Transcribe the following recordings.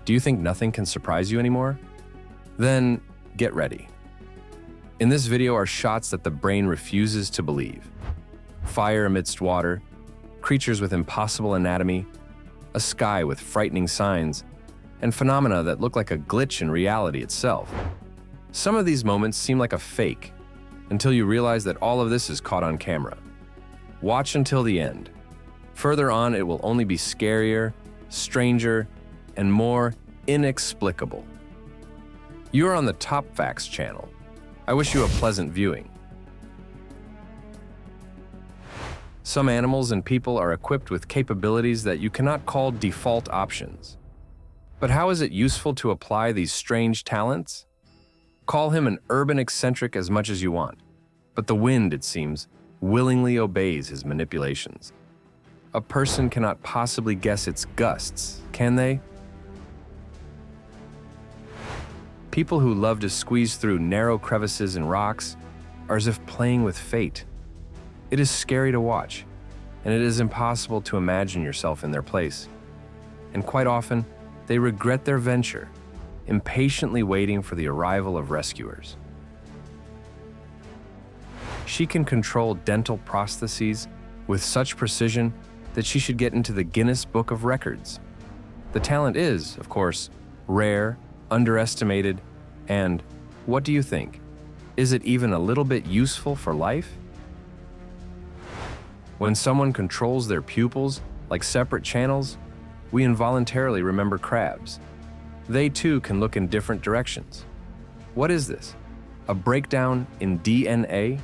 Do you think nothing can surprise you anymore? Then get ready. In this video are shots that the brain refuses to believe. Fire amidst water, creatures with impossible anatomy, a sky with frightening signs, and phenomena that look like a glitch in reality itself. Some of these moments seem like a fake, until you realize that all of this is caught on camera. Watch until the end. Further on, it will only be scarier, stranger, and more inexplicable. You are on the Topfacts channel. I wish you a pleasant viewing. Some animals and people are equipped with capabilities that you cannot call default options. But how is it useful to apply these strange talents? Call him an urban eccentric as much as you want, but the wind, it seems, willingly obeys his manipulations. A person cannot possibly guess its gusts, can they? People who love to squeeze through narrow crevices and rocks are as if playing with fate. It is scary to watch, and it is impossible to imagine yourself in their place. And quite often, they regret their venture, impatiently waiting for the arrival of rescuers. She can control dental prostheses with such precision that she should get into the Guinness Book of Records. The talent is, of course, rare, underestimated, and, what do you think? Is it even a little bit useful for life? When someone controls their pupils like separate channels, we involuntarily remember crabs. They too can look in different directions. What is this? A breakdown in DNA?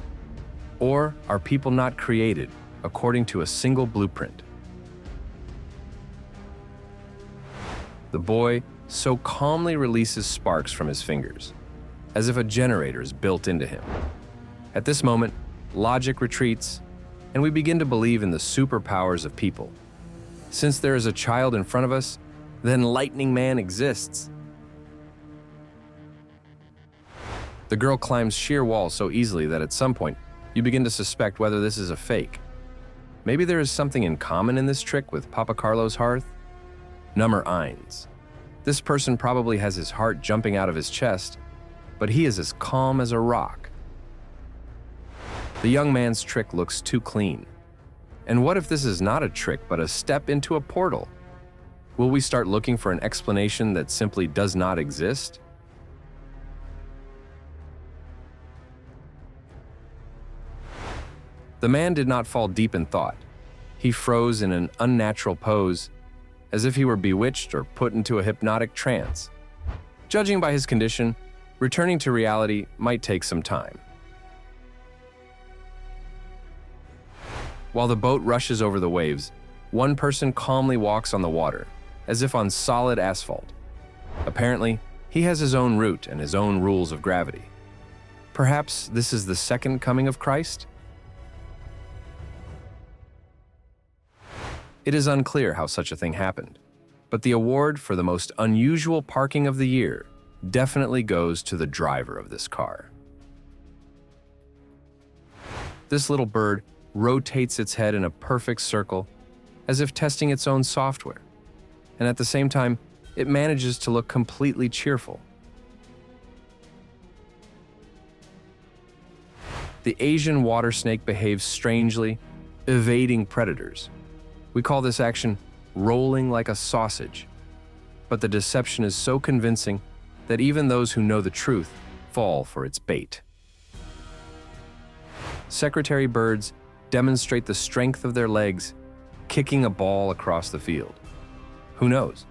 Or are people not created according to a single blueprint? The boy so calmly releases sparks from his fingers, as if a generator is built into him. At this moment, logic retreats, and we begin to believe in the superpowers of people. Since there is a child in front of us, then Lightning Man exists. The girl climbs sheer walls so easily that at some point, you begin to suspect whether this is a fake. Maybe there is something in common in this trick with Papa Carlo's hearth? Nummer eins. This person probably has his heart jumping out of his chest, but he is as calm as a rock. The young man's trick looks too clean. And what if this is not a trick but a step into a portal? Will we start looking for an explanation that simply does not exist? The man did not fall deep in thought. He froze in an unnatural pose, as if he were bewitched or put into a hypnotic trance. Judging by his condition, returning to reality might take some time. While the boat rushes over the waves, one person calmly walks on the water, as if on solid asphalt. Apparently, he has his own route and his own rules of gravity. Perhaps this is the second coming of Christ? It is unclear how such a thing happened, but the award for the most unusual parking of the year definitely goes to the driver of this car. This little bird rotates its head in a perfect circle, as if testing its own software, and at the same time, it manages to look completely cheerful. The Asian water snake behaves strangely, evading predators. We call this action rolling like a sausage, but the deception is so convincing that even those who know the truth fall for its bait. Secretary birds demonstrate the strength of their legs, kicking a ball across the field. Who knows?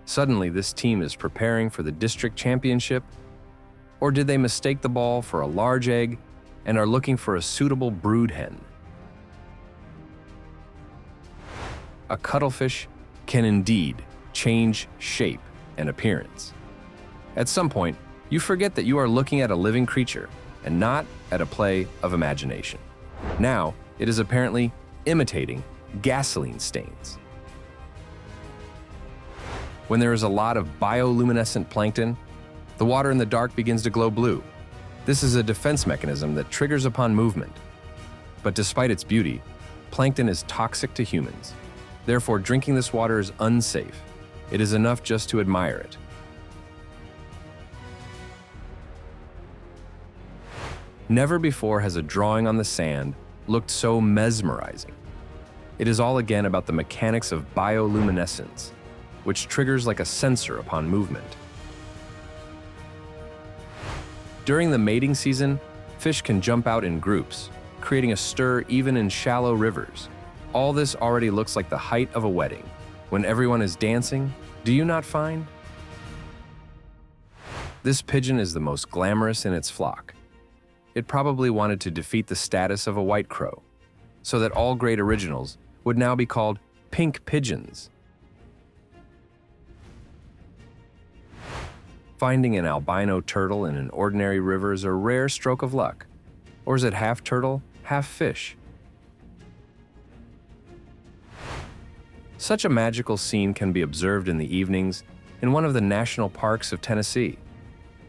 Suddenly, this team is preparing for the district championship? Or did they mistake the ball for a large egg and are looking for a suitable brood hen? A cuttlefish can indeed change shape and appearance. At some point, you forget that you are looking at a living creature and not at a play of imagination. Now, it is apparently imitating gasoline stains. When there is a lot of bioluminescent plankton, the water in the dark begins to glow blue. This is a defense mechanism that triggers upon movement. But despite its beauty, plankton is toxic to humans. Therefore, drinking this water is unsafe. It is enough just to admire it. Never before has a drawing on the sand looked so mesmerizing. It is all again about the mechanics of bioluminescence, which triggers like a sensor upon movement. During the mating season, fish can jump out in groups, creating a stir even in shallow rivers. All this already looks like the height of a wedding. When everyone is dancing, do you not find? This pigeon is the most glamorous in its flock. It probably wanted to defeat the status of a white crow, so that all great originals would now be called pink pigeons. Finding an albino turtle in an ordinary river is a rare stroke of luck. Or is it half turtle, half fish? Such a magical scene can be observed in the evenings in one of the national parks of Tennessee.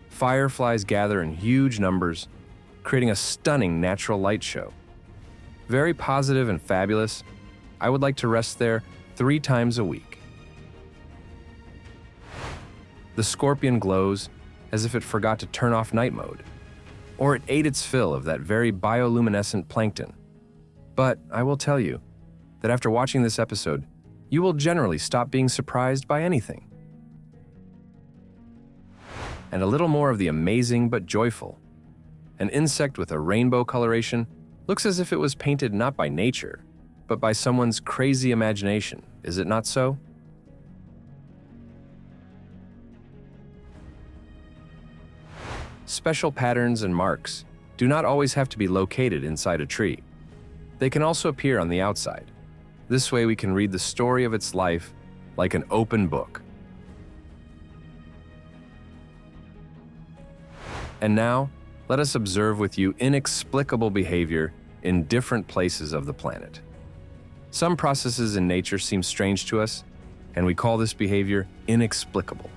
Fireflies gather in huge numbers, creating a stunning natural light show. Very positive and fabulous. I would like to rest there 3 times a week. The scorpion glows as if it forgot to turn off night mode, or it ate its fill of that very bioluminescent plankton. But I will tell you that after watching this episode, you will generally stop being surprised by anything. And a little more of the amazing but joyful. An insect with a rainbow coloration looks as if it was painted not by nature, but by someone's crazy imagination, is it not so? Special patterns and marks do not always have to be located inside a tree. They can also appear on the outside. This way we can read the story of its life like an open book. And now, let us observe with you inexplicable behavior in different places of the planet. Some processes in nature seem strange to us, and we call this behavior inexplicable.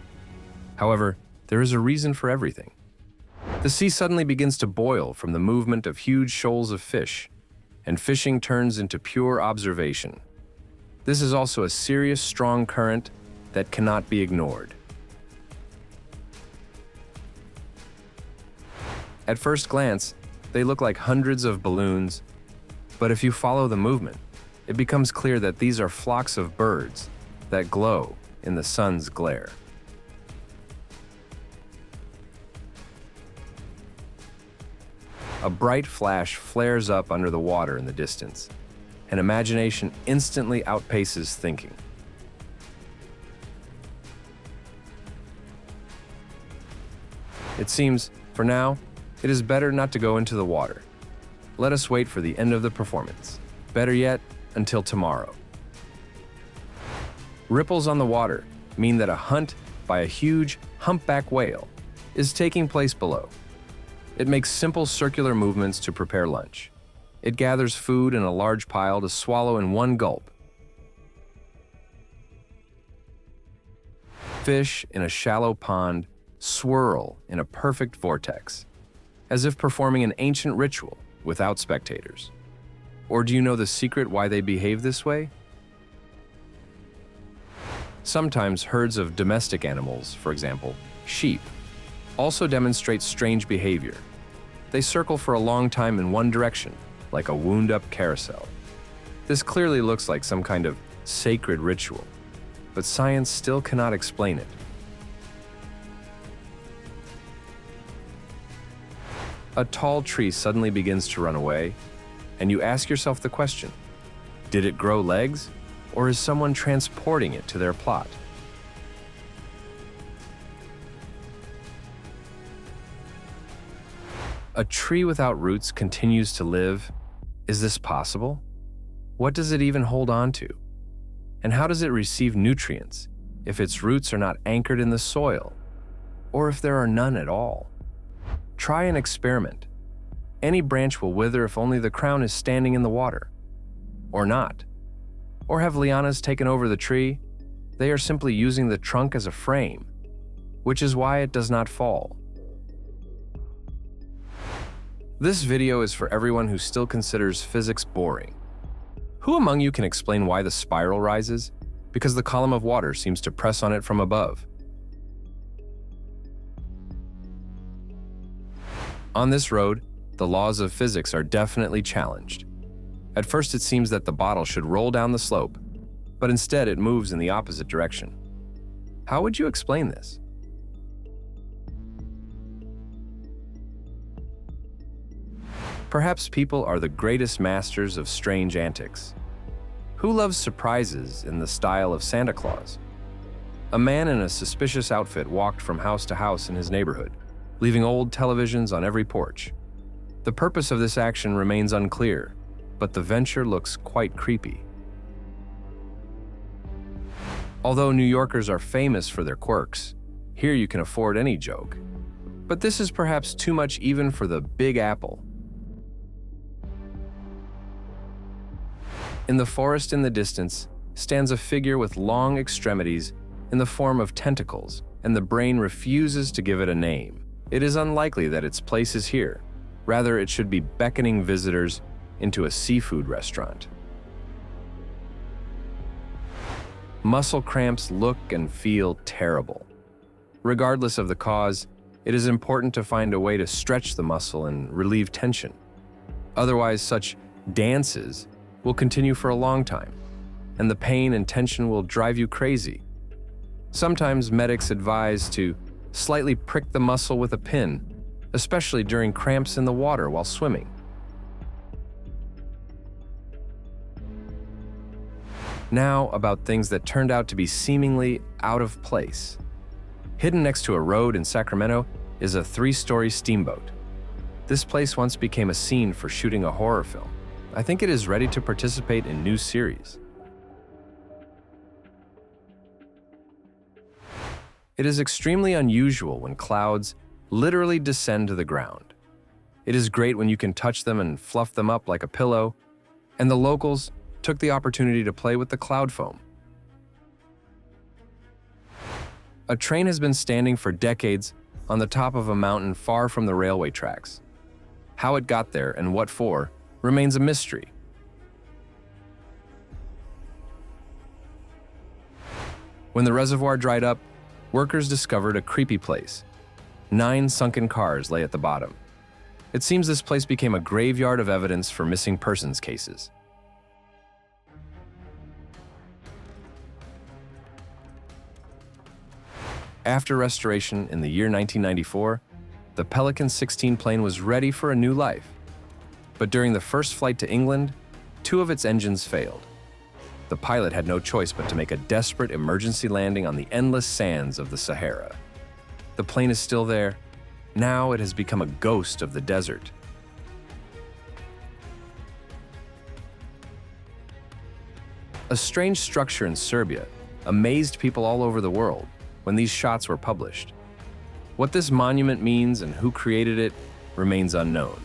However, there is a reason for everything. The sea suddenly begins to boil from the movement of huge shoals of fish, and fishing turns into pure observation. This is also a serious, strong current that cannot be ignored. At first glance, they look like hundreds of balloons, but if you follow the movement, it becomes clear that these are flocks of birds that glow in the sun's glare. A bright flash flares up under the water in the distance, and imagination instantly outpaces thinking. It seems, for now, it is better not to go into the water. Let us wait for the end of the performance. Better yet, until tomorrow. Ripples on the water mean that a hunt by a huge humpback whale is taking place below. It makes simple circular movements to prepare lunch. It gathers food in a large pile to swallow in one gulp. Fish in a shallow pond swirl in a perfect vortex, as if performing an ancient ritual without spectators. Or do you know the secret why they behave this way? Sometimes herds of domestic animals, for example, sheep, also demonstrate strange behavior. They circle for a long time in one direction, like a wound-up carousel. This clearly looks like some kind of sacred ritual, but science still cannot explain it. A tall tree suddenly begins to run away, and you ask yourself the question, did it grow legs, or is someone transporting it to their plot? A tree without roots continues to live. Is this possible? What does it even hold on to? And how does it receive nutrients if its roots are not anchored in the soil, or if there are none at all? Try an experiment. Any branch will wither if only the crown is standing in the water. Or not. Or have lianas taken over the tree? They are simply using the trunk as a frame, which is why it does not fall. This video is for everyone who still considers physics boring. Who among you can explain why the spiral rises because the column of water seems to press on it from above. On this road, the laws of physics are definitely challenged. At first, it seems that the bottle should roll down the slope, but instead it moves in the opposite direction. How would you explain this? Perhaps people are the greatest masters of strange antics. Who loves surprises in the style of Santa Claus? A man in a suspicious outfit walked from house to house in his neighborhood, leaving old televisions on every porch. The purpose of this action remains unclear, but the venture looks quite creepy. Although New Yorkers are famous for their quirks, here you can afford any joke. But this is perhaps too much even for the Big Apple. In the forest in the distance stands a figure with long extremities in the form of tentacles, and the brain refuses to give it a name. It is unlikely that its place is here. Rather, it should be beckoning visitors into a seafood restaurant. Muscle cramps look and feel terrible. Regardless of the cause, it is important to find a way to stretch the muscle and relieve tension. Otherwise, such dances will continue for a long time, and the pain and tension will drive you crazy. Sometimes medics advise to slightly prick the muscle with a pin, especially during cramps in the water while swimming. Now about things that turned out to be seemingly out of place. Hidden next to a road in Sacramento is a 3-story steamboat. This place once became a scene for shooting a horror film. I think it is ready to participate in new series. It is extremely unusual when clouds literally descend to the ground. It is great when you can touch them and fluff them up like a pillow, and the locals took the opportunity to play with the cloud foam. A train has been standing for decades on the top of a mountain far from the railway tracks. How it got there and what for remains a mystery. When the reservoir dried up, workers discovered a creepy place. 9 sunken cars lay at the bottom. It seems this place became a graveyard of evidence for missing persons cases. After restoration in the year 1994, the Pelican 16 plane was ready for a new life. But during the first flight to England, 2 of its engines failed. The pilot had no choice but to make a desperate emergency landing on the endless sands of the Sahara. The plane is still there. Now it has become a ghost of the desert. A strange structure in Serbia amazed people all over the world when these shots were published. What this monument means and who created it remains unknown.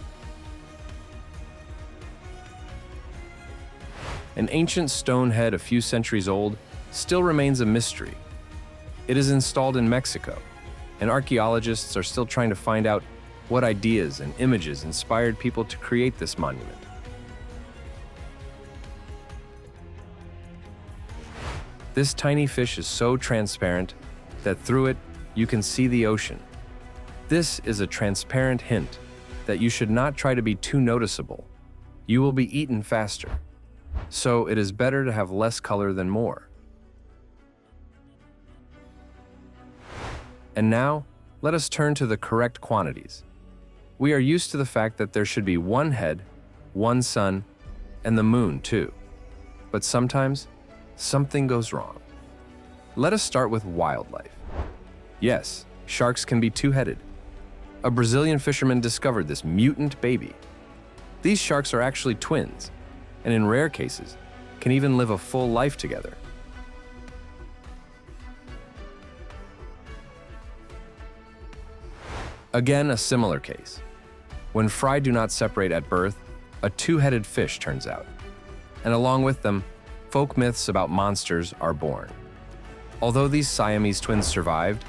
An ancient stone head a few centuries old still remains a mystery. It is installed in Mexico, and archaeologists are still trying to find out what ideas and images inspired people to create this monument. This tiny fish is so transparent that through it you can see the ocean. This is a transparent hint that you should not try to be too noticeable. You will be eaten faster. So it is better to have less color than more. And now, let us turn to the correct quantities. We are used to the fact that there should be 1 head, 1 sun, and the moon too. But sometimes, something goes wrong. Let us start with wildlife. Yes, sharks can be 2-headed. A Brazilian fisherman discovered this mutant baby. These sharks are actually twins, and in rare cases, can even live a full life together. Again, a similar case. When fry do not separate at birth, a 2-headed fish turns out. And along with them, folk myths about monsters are born. Although these Siamese twins survived,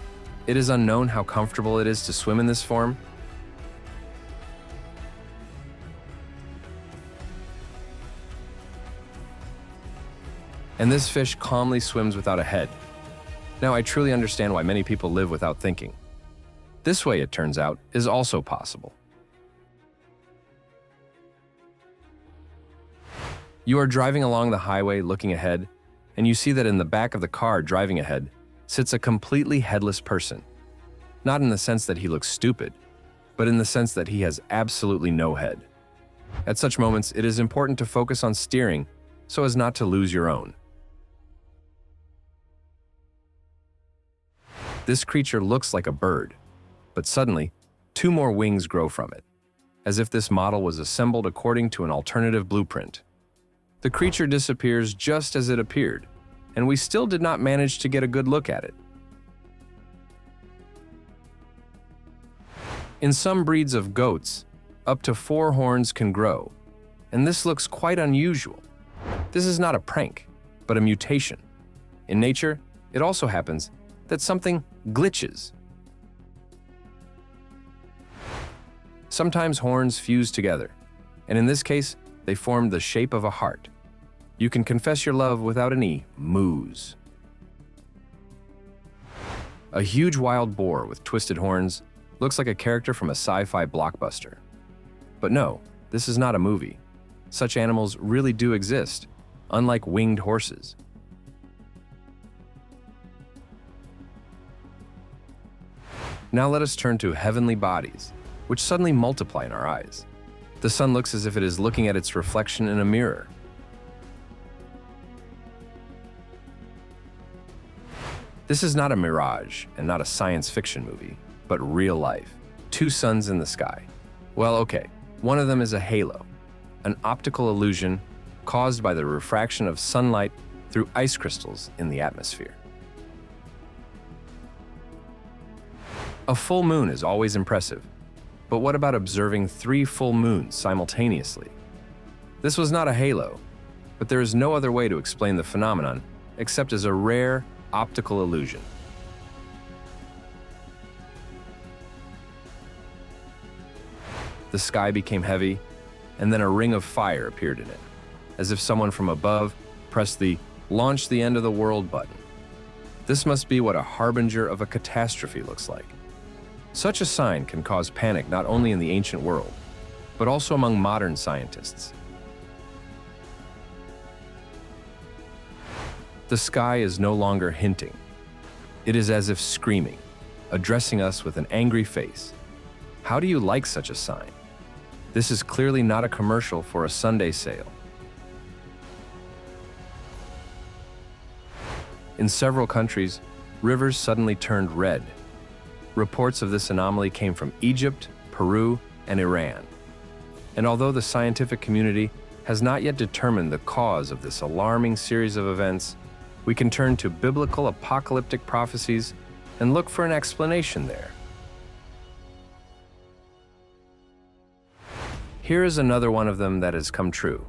it is unknown how comfortable it is to swim in this form. And this fish calmly swims without a head. Now, I truly understand why many people live without thinking. This way, it turns out, is also possible. You are driving along the highway looking ahead, and you see that in the back of the car driving ahead sits a completely headless person. Not in the sense that he looks stupid, but in the sense that he has absolutely no head. At such moments, it is important to focus on steering so as not to lose your own. This creature looks like a bird, but suddenly, 2 more wings grow from it, as if this model was assembled according to an alternative blueprint. The creature disappears just as it appeared, and we still did not manage to get a good look at it. In some breeds of goats, up to 4 horns can grow, and this looks quite unusual. This is not a prank, but a mutation. In nature, it also happens that something glitches. Sometimes horns fuse together, and in this case, they formed the shape of a heart. You can confess your love without any moos. A huge wild boar with twisted horns looks like a character from a sci-fi blockbuster. But no, this is not a movie. Such animals really do exist, unlike winged horses. Now let us turn to heavenly bodies, which suddenly multiply in our eyes. The sun looks as if it is looking at its reflection in a mirror. This is not a mirage and not a science fiction movie, but real life. 2 suns in the sky. Well, okay, one of them is a halo, an optical illusion caused by the refraction of sunlight through ice crystals in the atmosphere. A full moon is always impressive, but what about observing 3 full moons simultaneously? This was not a halo, but there is no other way to explain the phenomenon except as a rare optical illusion. The sky became heavy, and then a ring of fire appeared in it, as if someone from above pressed the "launch the end of the world" button. This must be what a harbinger of a catastrophe looks like. Such a sign can cause panic not only in the ancient world, but also among modern scientists. The sky is no longer hinting. It is as if screaming, addressing us with an angry face. How do you like such a sign? This is clearly not a commercial for a Sunday sale. In several countries, rivers suddenly turned red. Reports of this anomaly came from Egypt, Peru, and Iran. And although the scientific community has not yet determined the cause of this alarming series of events, we can turn to biblical apocalyptic prophecies and look for an explanation there. Here is another one of them that has come true.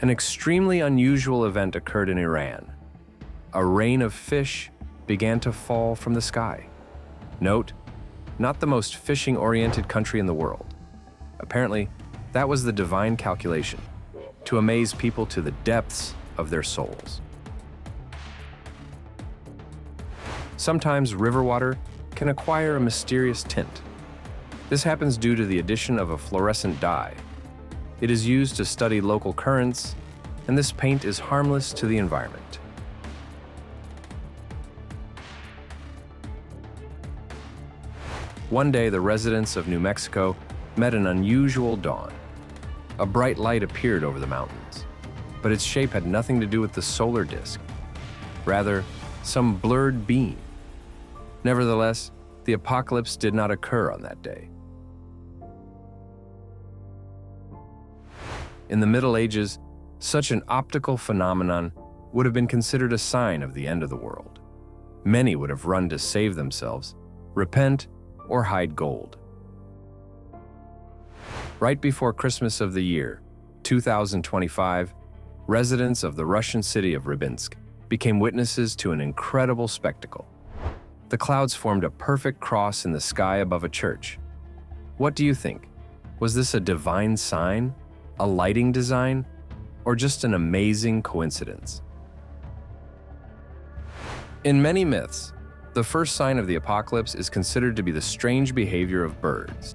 An extremely unusual event occurred in Iran. A rain of fish began to fall from the sky. Note, not the most fishing-oriented country in the world. Apparently, that was the divine calculation, to amaze people to the depths of their souls. Sometimes river water can acquire a mysterious tint. This happens due to the addition of a fluorescent dye. It is used to study local currents, and this paint is harmless to the environment. One day, the residents of New Mexico met an unusual dawn. A bright light appeared over the mountains, but its shape had nothing to do with the solar disk. Rather, some blurred beam. Nevertheless, the apocalypse did not occur on that day. In the Middle Ages, such an optical phenomenon would have been considered a sign of the end of the world. Many would have run to save themselves, repent, or hide gold. Right before Christmas of the year 2025, residents of the Russian city of Rybinsk became witnesses to an incredible spectacle. The clouds formed a perfect cross in the sky above a church. What do you think? Was this a divine sign, a lighting design, or just an amazing coincidence? In many myths, the first sign of the apocalypse is considered to be the strange behavior of birds.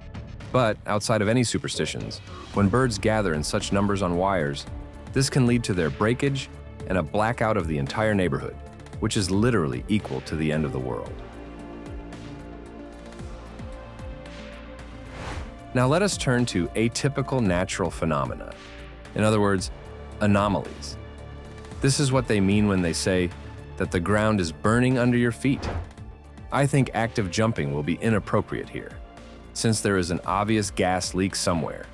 But outside of any superstitions, when birds gather in such numbers on wires, this can lead to their breakage and a blackout of the entire neighborhood, which is literally equal to the end of the world. Now let us turn to atypical natural phenomena. In other words, anomalies. This is what they mean when they say that the ground is burning under your feet. I think active jumping will be inappropriate here, since there is an obvious gas leak somewhere.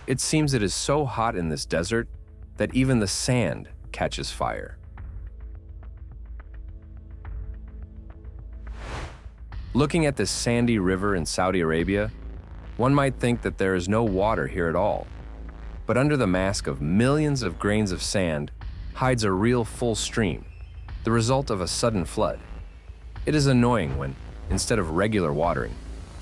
It seems it is so hot in this desert that even the sand catches fire. Looking at this sandy river in Saudi Arabia, one might think that there is no water here at all. But under the mask of millions of grains of sand hides a real full stream, the result of a sudden flood. It is annoying when, instead of regular watering,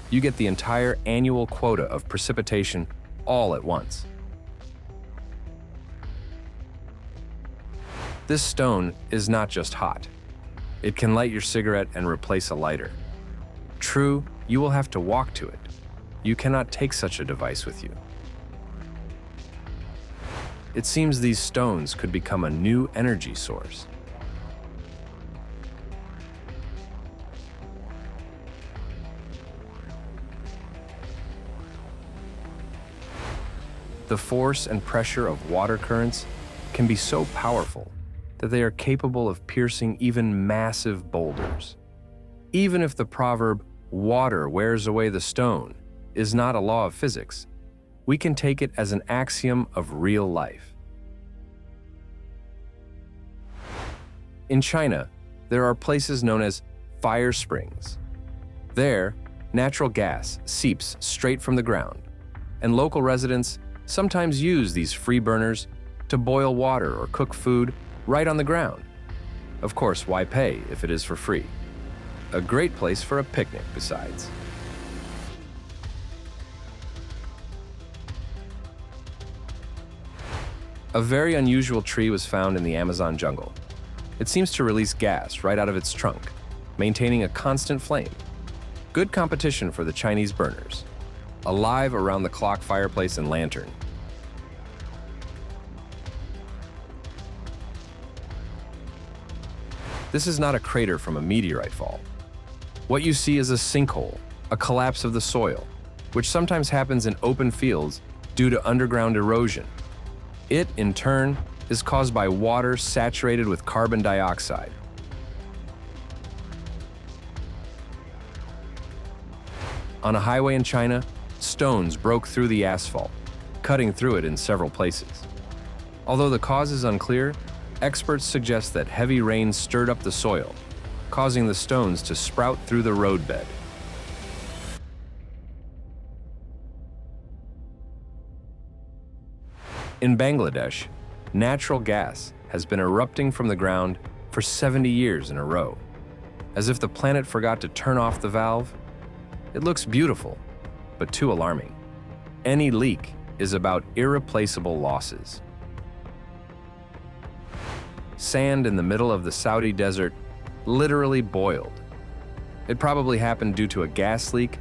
you get the entire annual quota of precipitation all at once. This stone is not just hot. It can light your cigarette and replace a lighter. True, you will have to walk to it. You cannot take such a device with you. It seems these stones could become a new energy source. The force and pressure of water currents can be so powerful that they are capable of piercing even massive boulders. Even if the proverb, "water wears away the stone," is not a law of physics, we can take it as an axiom of real life. In China, there are places known as fire springs. There, natural gas seeps straight from the ground, and local residents sometimes use these free burners to boil water or cook food right on the ground. Of course, why pay if it is for free? A great place for a picnic besides. A very unusual tree was found in the Amazon jungle. It seems to release gas right out of its trunk, maintaining a constant flame. Good competition for the Chinese burners. A live around-the-clock fireplace and lantern. This is not a crater from a meteorite fall. What you see is a sinkhole, a collapse of the soil, which sometimes happens in open fields due to underground erosion. It, in turn, is caused by water saturated with carbon dioxide. On a highway in China, stones broke through the asphalt, cutting through it in several places. Although the cause is unclear, experts suggest that heavy rain stirred up the soil, causing the stones to sprout through the roadbed. In Bangladesh, natural gas has been erupting from the ground for 70 years in a row. As if the planet forgot to turn off the valve. It looks beautiful, but too alarming. Any leak is about irreplaceable losses. Sand in the middle of the Saudi desert literally boiled. It probably happened due to a gas leak,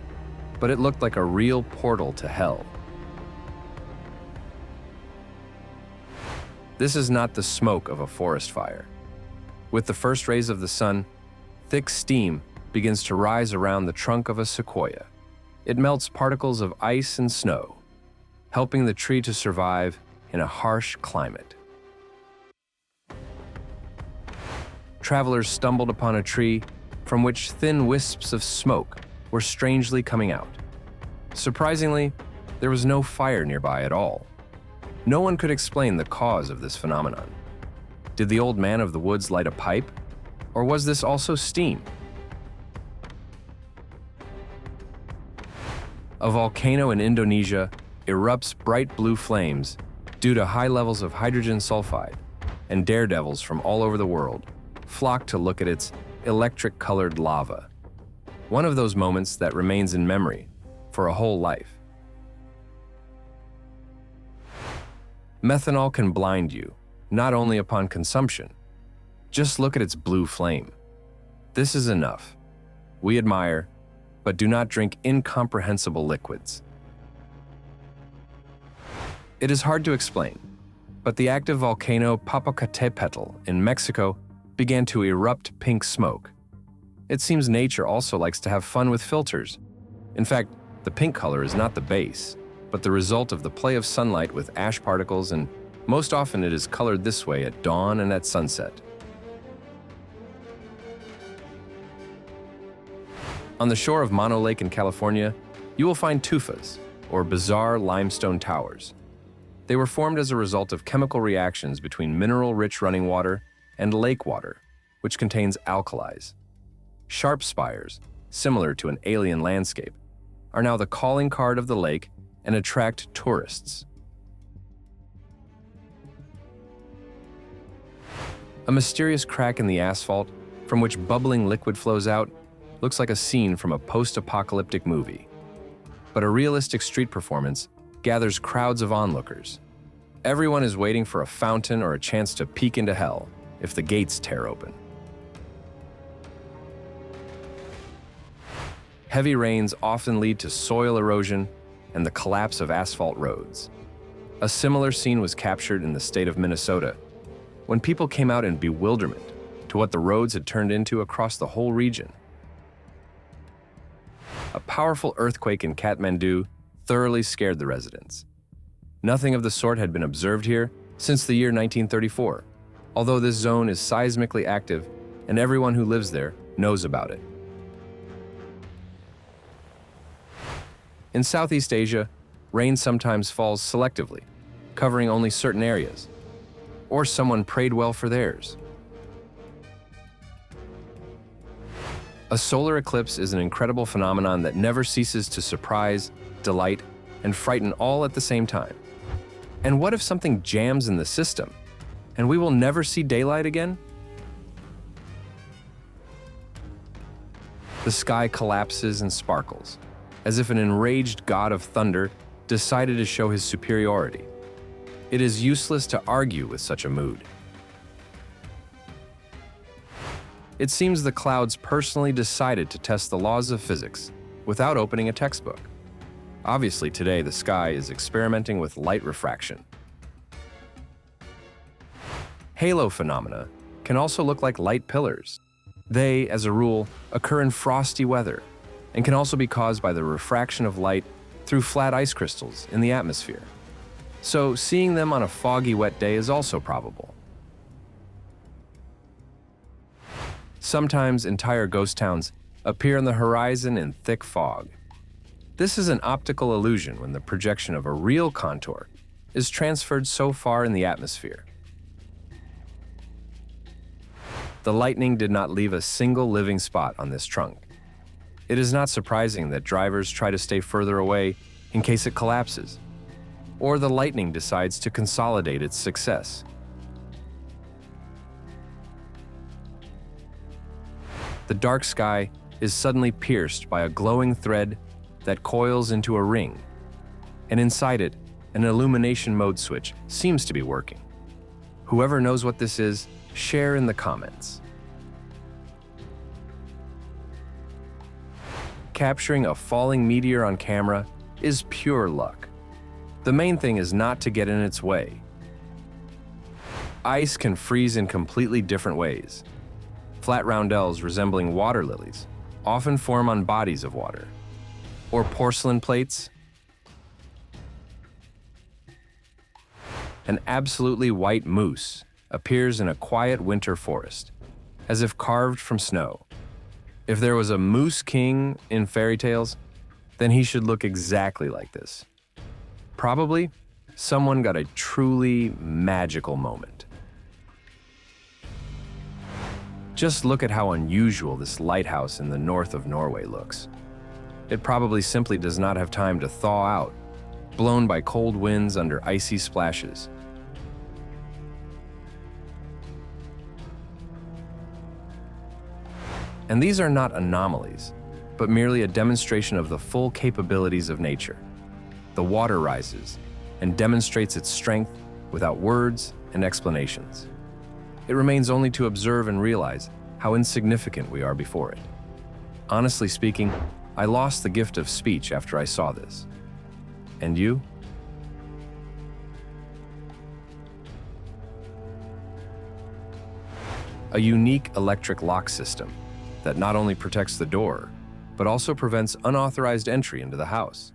but it looked like a real portal to hell. This is not the smoke of a forest fire. With the first rays of the sun, thick steam begins to rise around the trunk of a sequoia. It melts particles of ice and snow, helping the tree to survive in a harsh climate. Travelers stumbled upon a tree from which thin wisps of smoke were strangely coming out. Surprisingly, there was no fire nearby at all. No one could explain the cause of this phenomenon. Did the old man of the woods light a pipe? Or was this also steam? A volcano in Indonesia erupts bright blue flames due to high levels of hydrogen sulfide, and daredevils from all over the world flock to look at its electric-colored lava. One of those moments that remains in memory for a whole life. Methanol can blind you, not only upon consumption. Just look at its blue flame. This is enough. We admire, but do not drink incomprehensible liquids. It is hard to explain, but the active volcano Popocatépetl in Mexico began to erupt pink smoke. It seems nature also likes to have fun with filters. In fact, the pink color is not the base, but the result of the play of sunlight with ash particles, and most often it is colored this way at dawn and at sunset. On the shore of Mono Lake in California, you will find tufas, or bizarre limestone towers. They were formed as a result of chemical reactions between mineral-rich running water and lake water, which contains alkalis. Sharp spires, similar to an alien landscape, are now the calling card of the lake and attract tourists. A mysterious crack in the asphalt, from which bubbling liquid flows out, looks like a scene from a post-apocalyptic movie. But a realistic street performance gathers crowds of onlookers. Everyone is waiting for a fountain or a chance to peek into hell if the gates tear open. Heavy rains often lead to soil erosion and the collapse of asphalt roads. A similar scene was captured in the state of Minnesota, when people came out in bewilderment to what the roads had turned into across the whole region. A powerful earthquake in Kathmandu thoroughly scared the residents. Nothing of the sort had been observed here since the year 1934, although this zone is seismically active and everyone who lives there knows about it. In Southeast Asia, rain sometimes falls selectively, covering only certain areas, or someone prayed well for theirs. A solar eclipse is an incredible phenomenon that never ceases to surprise, delight, and frighten all at the same time. And what if something jams in the system, and we will never see daylight again? The sky collapses and sparkles, as if an enraged god of thunder decided to show his superiority. It is useless to argue with such a mood. It seems the clouds personally decided to test the laws of physics without opening a textbook. Obviously, today the sky is experimenting with light refraction. Halo phenomena can also look like light pillars. They, as a rule, occur in frosty weather and can also be caused by the refraction of light through flat ice crystals in the atmosphere. So, seeing them on a foggy, wet day is also probable. Sometimes entire ghost towns appear on the horizon in thick fog. This is an optical illusion when the projection of a real contour is transferred so far in the atmosphere. The lightning did not leave a single living spot on this trunk. It is not surprising that drivers try to stay further away in case it collapses, or the lightning decides to consolidate its success. The dark sky is suddenly pierced by a glowing thread that coils into a ring, and inside it, an illumination mode switch seems to be working. Whoever knows what this is, share in the comments. Capturing a falling meteor on camera is pure luck. The main thing is not to get in its way. Ice can freeze in completely different ways. Flat roundels resembling water lilies often form on bodies of water, or porcelain plates. An absolutely white moose appears in a quiet winter forest, as if carved from snow. If there was a moose king in fairy tales, then he should look exactly like this. Probably, someone got a truly magical moment. Just look at how unusual this lighthouse in the north of Norway looks. It probably simply does not have time to thaw out, blown by cold winds under icy splashes. And these are not anomalies, but merely a demonstration of the full capabilities of nature. The water rises and demonstrates its strength without words and explanations. It remains only to observe and realize how insignificant we are before it. Honestly speaking, I lost the gift of speech after I saw this. And you? A unique electric lock system that not only protects the door, but also prevents unauthorized entry into the house.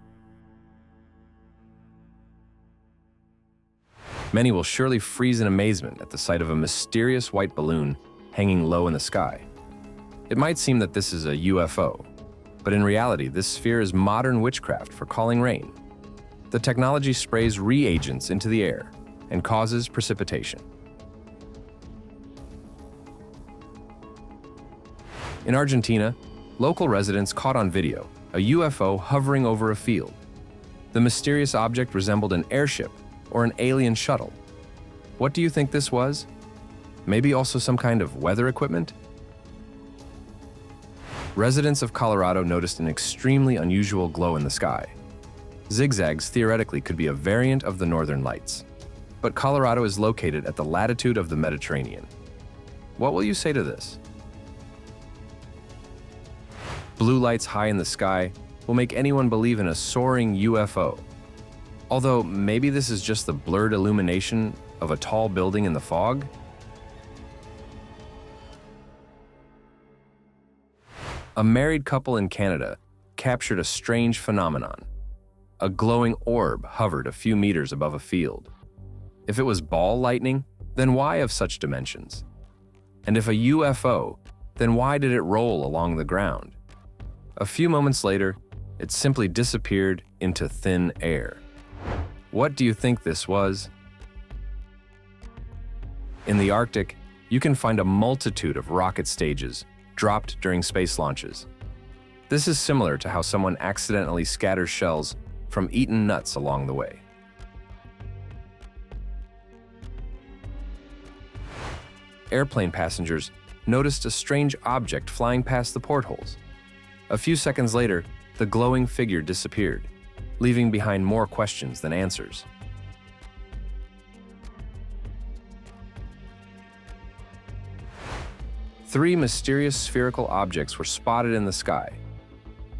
Many will surely freeze in amazement at the sight of a mysterious white balloon hanging low in the sky. It might seem that this is a UFO, but in reality, this sphere is modern witchcraft for calling rain. The technology sprays reagents into the air and causes precipitation. In Argentina, local residents caught on video a UFO hovering over a field. The mysterious object resembled an airship or an alien shuttle. What do you think this was? Maybe also some kind of weather equipment? Residents of Colorado noticed an extremely unusual glow in the sky. Zigzags theoretically could be a variant of the Northern Lights, but Colorado is located at the latitude of the Mediterranean. What will you say to this? Blue lights high in the sky will make anyone believe in a soaring UFO. Although maybe this is just the blurred illumination of a tall building in the fog? A married couple in Canada captured a strange phenomenon. A glowing orb hovered a few meters above a field. If it was ball lightning, then why of such dimensions? And if a UFO, then why did it roll along the ground? A few moments later, it simply disappeared into thin air. What do you think this was? In the Arctic, you can find a multitude of rocket stages dropped during space launches. This is similar to how someone accidentally scatters shells from eaten nuts along the way. Airplane passengers noticed a strange object flying past the portholes. A few seconds later, the glowing figure disappeared, leaving behind more questions than answers. Three mysterious spherical objects were spotted in the sky.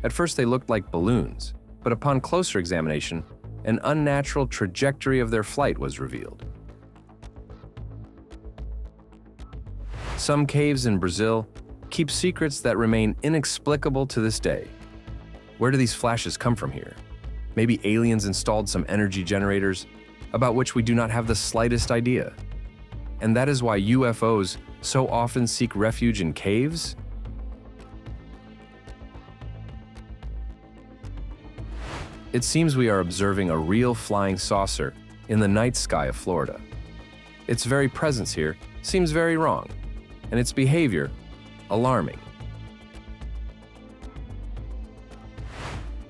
At first they looked like balloons, but upon closer examination, an unnatural trajectory of their flight was revealed. Some caves in Brazil keep secrets that remain inexplicable to this day. Where do these flashes come from here? Maybe aliens installed some energy generators about which we do not have the slightest idea. And that is why UFOs so often seek refuge in caves? It seems we are observing a real flying saucer in the night sky of Florida. Its very presence here seems very wrong, and its behavior alarming.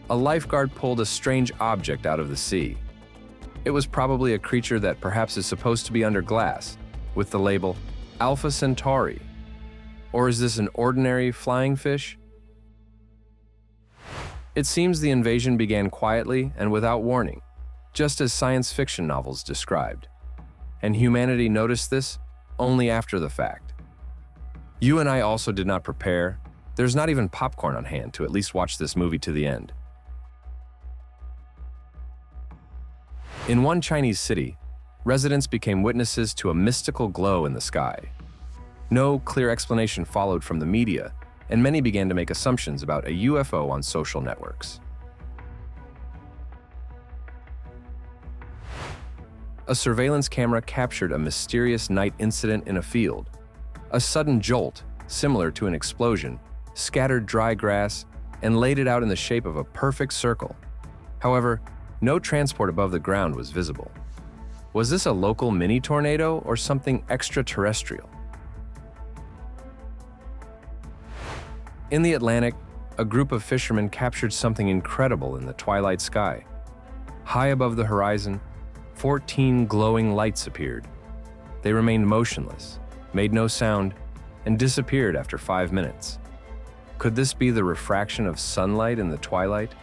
A lifeguard pulled a strange object out of the sea. It was probably a creature that perhaps is supposed to be under glass, with the label Alpha Centauri. Or is this an ordinary flying fish? It seems the invasion began quietly and without warning, just as science fiction novels described. And humanity noticed this only after the fact. You and I also did not prepare. There's not even popcorn on hand to at least watch this movie to the end. In one Chinese city, residents became witnesses to a mystical glow in the sky. No clear explanation followed from the media, and many began to make assumptions about a UFO on social networks. A surveillance camera captured a mysterious night incident in a field. A sudden jolt, similar to an explosion, scattered dry grass and laid it out in the shape of a perfect circle. However, no transport above the ground was visible. Was this a local mini-tornado or something extraterrestrial? In the Atlantic, a group of fishermen captured something incredible in the twilight sky. High above the horizon, 14 glowing lights appeared. They remained motionless, made no sound, and disappeared after 5 minutes. Could this be the refraction of sunlight in the twilight?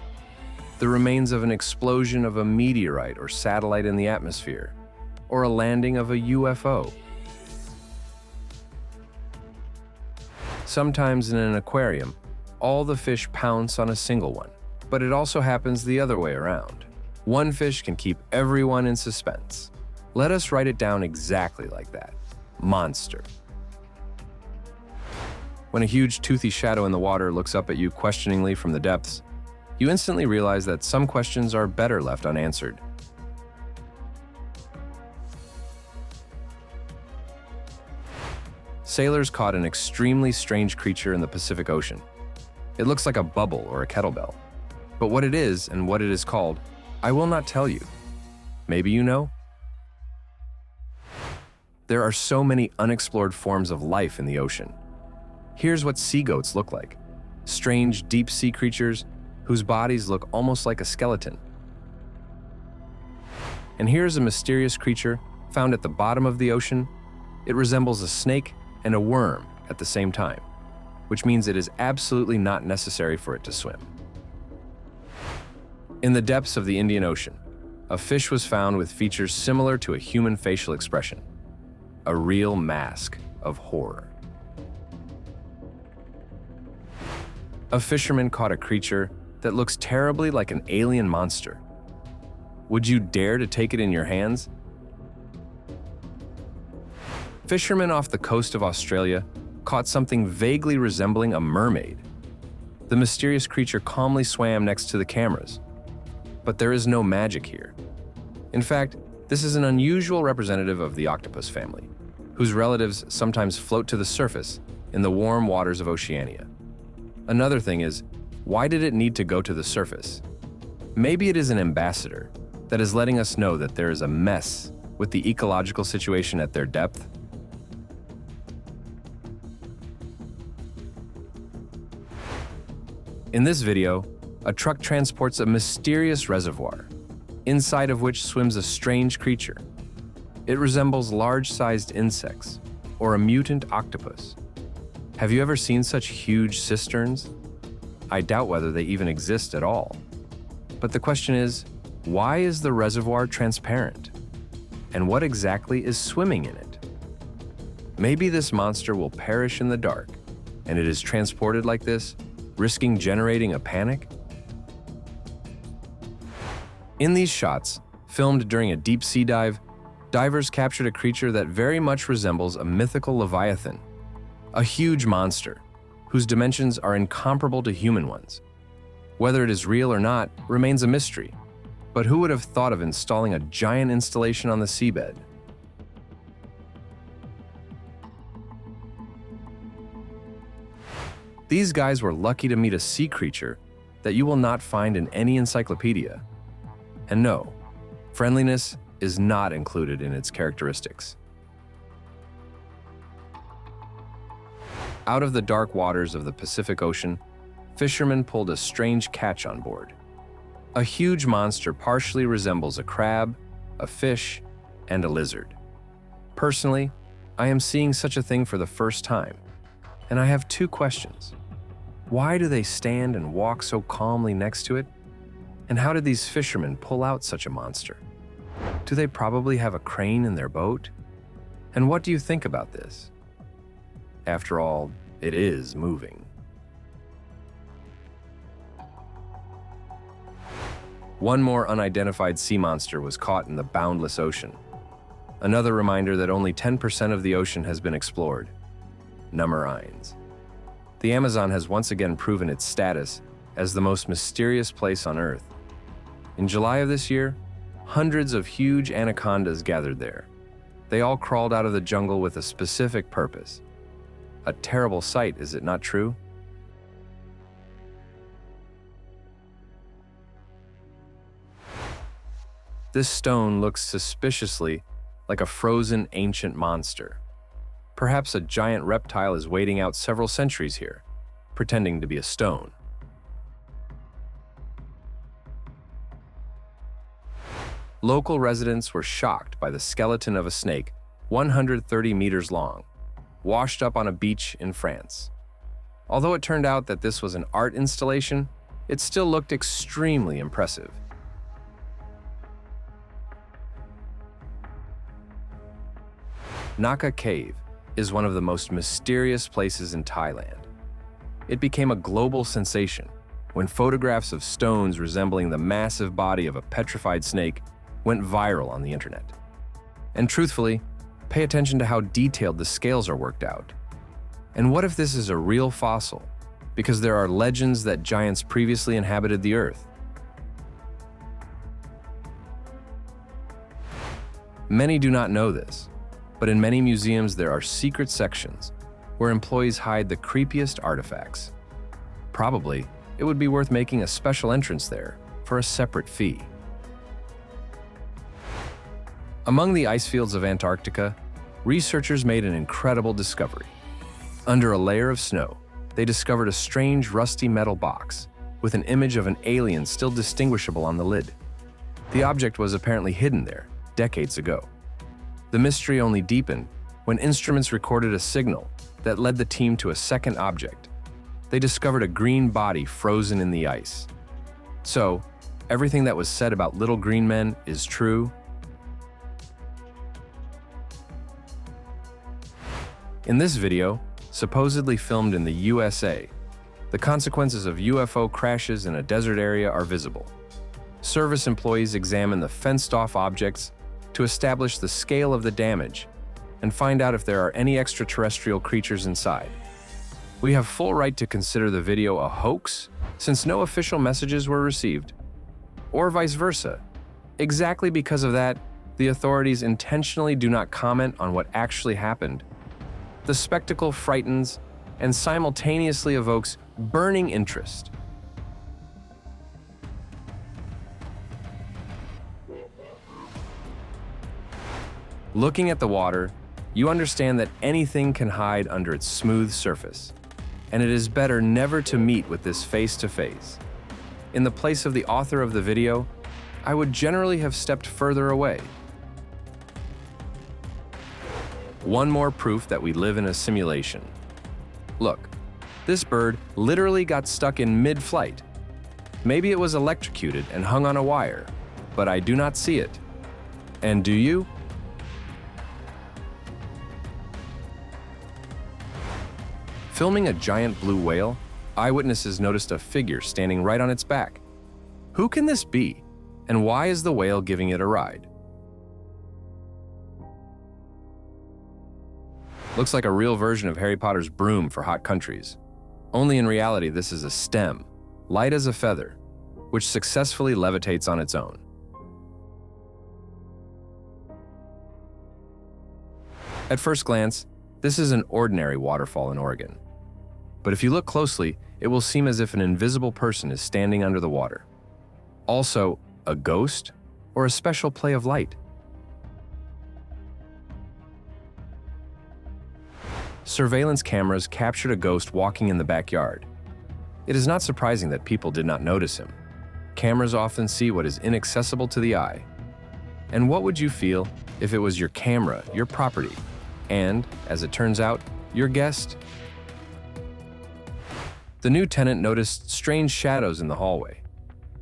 The remains of an explosion of a meteorite or satellite in the atmosphere? or a landing of a UFO. Sometimes in an aquarium, all the fish pounce on a single one, but it also happens the other way around. One fish can keep everyone in suspense. Let us write it down exactly like that. Monster. When a huge toothy shadow in the water looks up at you questioningly from the depths, you instantly realize that some questions are better left unanswered. Sailors caught an extremely strange creature in the Pacific Ocean. It looks like a bubble or a kettlebell. But what it is and what it is called, I will not tell you. Maybe you know? There are so many unexplored forms of life in the ocean. Here's what sea goats look like. Strange deep-sea creatures whose bodies look almost like a skeleton. And here's a mysterious creature found at the bottom of the ocean. It resembles a snake and a worm at the same time, which means it is absolutely not necessary for it to swim. In the depths of the Indian Ocean, a fish was found with features similar to a human facial expression, a real mask of horror. A fisherman caught a creature that looks terribly like an alien monster. Would you dare to take it in your hands? Fishermen off the coast of Australia caught something vaguely resembling a mermaid. The mysterious creature calmly swam next to the cameras. But there is no magic here. In fact, this is an unusual representative of the octopus family, whose relatives sometimes float to the surface in the warm waters of Oceania. Another thing is, why did it need to go to the surface? Maybe it is an ambassador that is letting us know that there is a mess with the ecological situation at their depth. In this video, a truck transports a mysterious reservoir, inside of which swims a strange creature. It resembles large-sized insects, or a mutant octopus. Have you ever seen such huge cisterns? I doubt whether they even exist at all. But the question is, why is the reservoir transparent? And what exactly is swimming in it? Maybe this monster will perish in the dark, and it is transported like this, risking generating a panic? In these shots, filmed during a deep sea dive, divers captured a creature that very much resembles a mythical leviathan, a huge monster whose dimensions are incomparable to human ones. Whether it is real or not remains a mystery, but who would have thought of installing a giant installation on the seabed? These guys were lucky to meet a sea creature that you will not find in any encyclopedia. And no, friendliness is not included in its characteristics. Out of the dark waters of the Pacific Ocean, fishermen pulled a strange catch on board. A huge monster partially resembles a crab, a fish, and a lizard. Personally, I am seeing such a thing for the first time, and I have two questions. Why do they stand and walk so calmly next to it? And how did these fishermen pull out such a monster? Do they probably have a crane in their boat? And what do you think about this? After all, it is moving. One more unidentified sea monster was caught in the boundless ocean. Another reminder that only 10% of the ocean has been explored. Nummerines. The Amazon has once again proven its status as the most mysterious place on Earth. In July of this year, hundreds of huge anacondas gathered there. They all crawled out of the jungle with a specific purpose. A terrible sight, is it not true? This stone looks suspiciously like a frozen ancient monster. Perhaps a giant reptile is waiting out several centuries here, pretending to be a stone. Local residents were shocked by the skeleton of a snake 130 meters long, washed up on a beach in France. Although it turned out that this was an art installation, it still looked extremely impressive. Naka Cave is one of the most mysterious places in Thailand. It became a global sensation when photographs of stones resembling the massive body of a petrified snake went viral on the internet. And truthfully, pay attention to how detailed the scales are worked out. And what if this is a real fossil? Because there are legends that giants previously inhabited the Earth. Many do not know this, but in many museums there are secret sections where employees hide the creepiest artifacts. Probably, it would be worth making a special entrance there for a separate fee. Among the ice fields of Antarctica, researchers made an incredible discovery. Under a layer of snow, they discovered a strange rusty metal box with an image of an alien still distinguishable on the lid. The object was apparently hidden there decades ago. The mystery only deepened when instruments recorded a signal that led the team to a second object. They discovered a green body frozen in the ice. So, everything that was said about little green men is true. In this video, supposedly filmed in the USA, the consequences of UFO crashes in a desert area are visible. Service employees examine the fenced-off objects to establish the scale of the damage and find out if there are any extraterrestrial creatures inside. We have full right to consider the video a hoax since no official messages were received, or vice versa. Exactly because of that, the authorities intentionally do not comment on what actually happened. The spectacle frightens and simultaneously evokes burning interest. Looking at the water, you understand that anything can hide under its smooth surface, and it is better never to meet with this face to face. In the place of the author of the video, I would generally have stepped further away. One more proof that we live in a simulation. Look, this bird literally got stuck in mid-flight. Maybe it was electrocuted and hung on a wire, but I do not see it. And do you? Filming a giant blue whale, eyewitnesses noticed a figure standing right on its back. Who can this be? And why is the whale giving it a ride? Looks like a real version of Harry Potter's broom for hot countries. Only in reality, this is a stem, light as a feather, which successfully levitates on its own. At first glance, this is an ordinary waterfall in Oregon. But if you look closely, it will seem as if an invisible person is standing under the water. Also, a ghost or a special play of light. Surveillance cameras captured a ghost walking in the backyard. It is not surprising that people did not notice him. Cameras often see what is inaccessible to the eye. And what would you feel if it was your camera, your property, and, as it turns out, your guest? The new tenant noticed strange shadows in the hallway.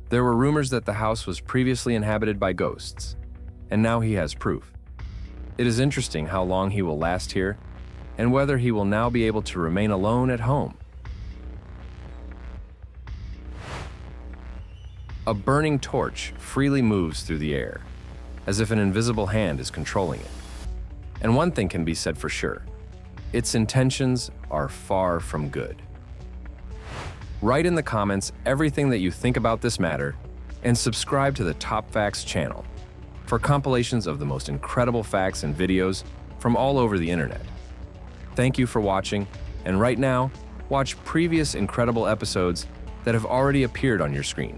There were rumors that the house was previously inhabited by ghosts, and now he has proof. It is interesting how long he will last here, and whether he will now be able to remain alone at home. A burning torch freely moves through the air, as if an invisible hand is controlling it. And one thing can be said for sure: its intentions are far from good. Write in the comments everything that you think about this matter, and subscribe to the Topfacts channel for compilations of the most incredible facts and videos from all over the internet. Thank you for watching, and right now, watch previous incredible episodes that have already appeared on your screen.